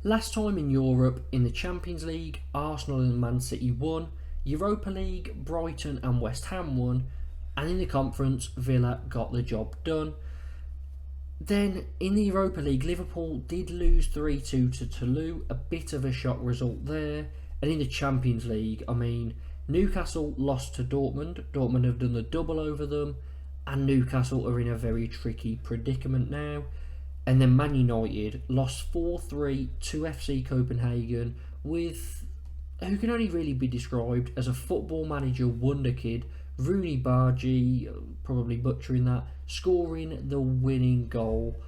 Last time in Europe, in the Champions League, Arsenal and Man City won. Europa League, Brighton and West Ham won. And in the conference, Villa got the job done. Then in the Europa League, Liverpool did lose 3-2 to Toulouse, a bit of a shock result there. And in the Champions League, Newcastle lost to Dortmund. Dortmund have done the double over them, and Newcastle are in a very tricky predicament now. And then Man United lost 4-3 to FC Copenhagen with who can only really be described as a football manager wonder kid, Rooney Bargi, probably butchering that, scoring the winning goal.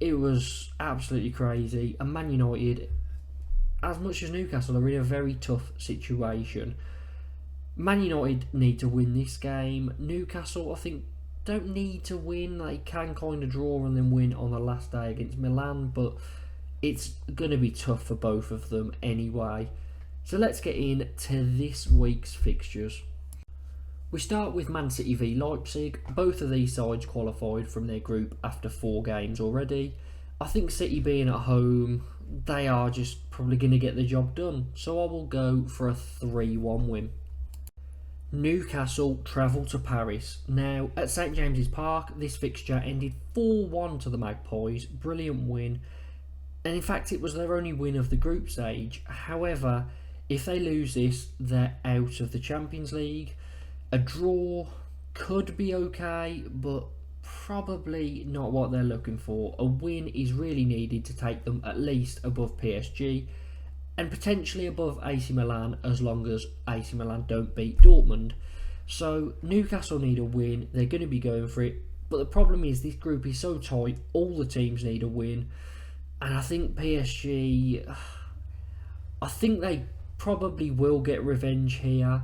It was absolutely crazy. And Man United, as much as Newcastle, are in a very tough situation. Man United need to win this game. Newcastle, I think, don't need to win. They can kind of draw and then win on the last day against Milan, but it's going to be tough for both of them anyway. So let's get into this week's fixtures. We start with Man City v Leipzig. Both of these sides qualified from their group after 4 games already. I think City being at home, they are just probably going to get the job done. So I will go for a 3-1 win. Newcastle travel to Paris. Now, at St James's Park, this fixture ended 4-1 to the Magpies. Brilliant win. And in fact, it was their only win of the group stage. However, if they lose this, they're out of the Champions League. A draw could be okay, but probably not what they're looking for. A win is really needed to take them at least above PSG and potentially above AC Milan, as long as AC Milan don't beat Dortmund. So Newcastle need a win. They're going to be going for it. But the problem is this group is so tight. All the teams need a win. And I think PSG, I think they probably will get revenge here.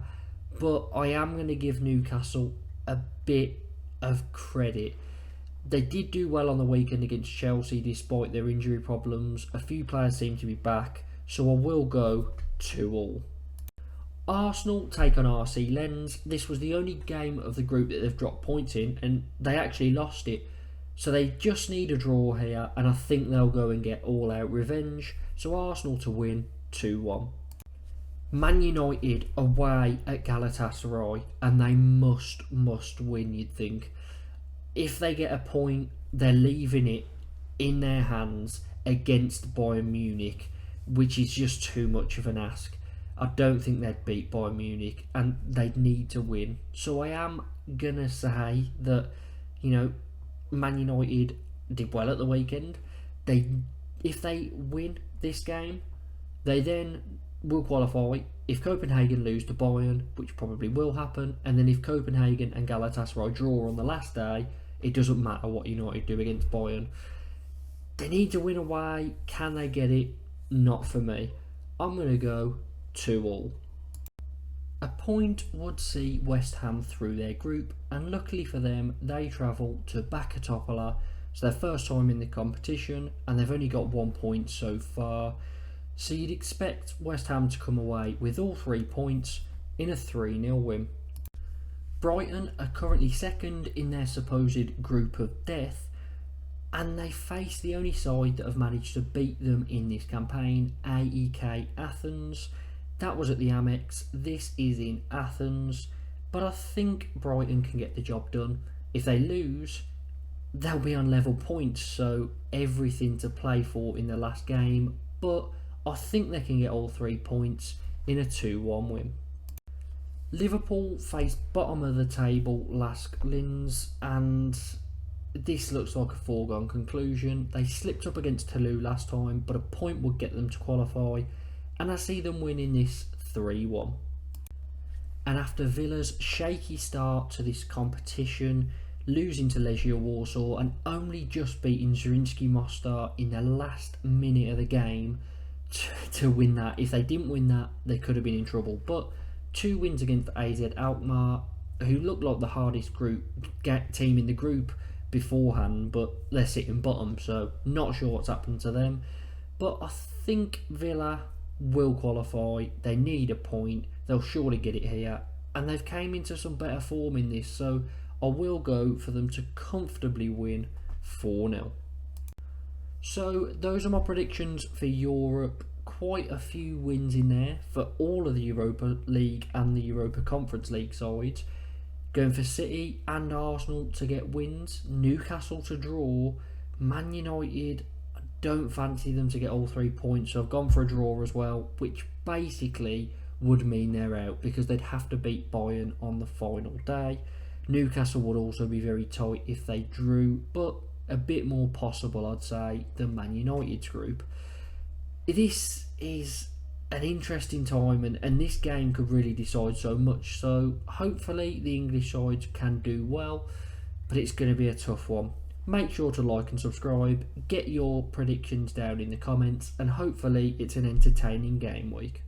But I am going to give Newcastle a bit of credit. They did do well on the weekend against Chelsea despite their injury problems. A few players seem to be back. So I will go 2-2. Arsenal take on RC Lens. This was the only game of the group that they've dropped points in, and they actually lost it. So they just need a draw here, and I think they'll go and get all-out revenge. So Arsenal to win 2-1. Man United away at Galatasaray, and they must win, you'd think. If they get a point, they're leaving it in their hands against Bayern Munich, which is just too much of an ask. I don't think they'd beat Bayern Munich, and they'd need to win. So I am going to say that, Man United did well at the weekend. If they win this game, they then will qualify. If Copenhagen lose to Bayern, which probably will happen, and then if Copenhagen and Galatasaray draw on the last day, it doesn't matter what United do against Bayern. They need to win away. Can they get it? Not for me. I'm going to go 2-2. A point would see West Ham through their group, and luckily for them, they travel to Bakatopola. It's their first time in the competition, and they've only got 1 point so far. So you'd expect West Ham to come away with all 3 points in a 3-0 win. Brighton are currently second in their supposed group of death, and they face the only side that have managed to beat them in this campaign, AEK Athens. That was at the Amex. This is in Athens. But I think Brighton can get the job done. If they lose, they'll be on level points, so everything to play for in the last game. But I think they can get all 3 points in a 2-1 win. Liverpool face bottom of the table Lask Linz, and this looks like a foregone conclusion. They slipped up against Toulouse last time, but a point would get them to qualify, and I see them winning this 3-1. And after Villa's shaky start to this competition, losing to Legia Warsaw and only just beating Zrinjski Mostar in the last minute of the game to win that, if they didn't win that, they could have been in trouble. But 2 wins against AZ Alkmaar, who looked like the hardest team in the group beforehand, but they're sitting bottom, so not sure what's happened to them. But I think Villa will qualify. They need a point. They'll surely get it here, and they've came into some better form in this, so I will go for them to comfortably win 4-0. So those are my predictions for Europe. Quite a few wins in there for all of the Europa League and the Europa Conference League sides. Going for City and Arsenal to get wins, Newcastle to draw, Man United, I don't fancy them to get all 3 points, so I've gone for a draw as well, which basically would mean they're out because they'd have to beat Bayern on the final day. Newcastle would also be very tight if they drew, but a bit more possible, I'd say, than Man United's group. This is an interesting time, and this game could really decide so much. So hopefully the English sides can do well, but it's going to be a tough one. Make sure to like and subscribe, get your predictions down in the comments, and hopefully it's an entertaining game week.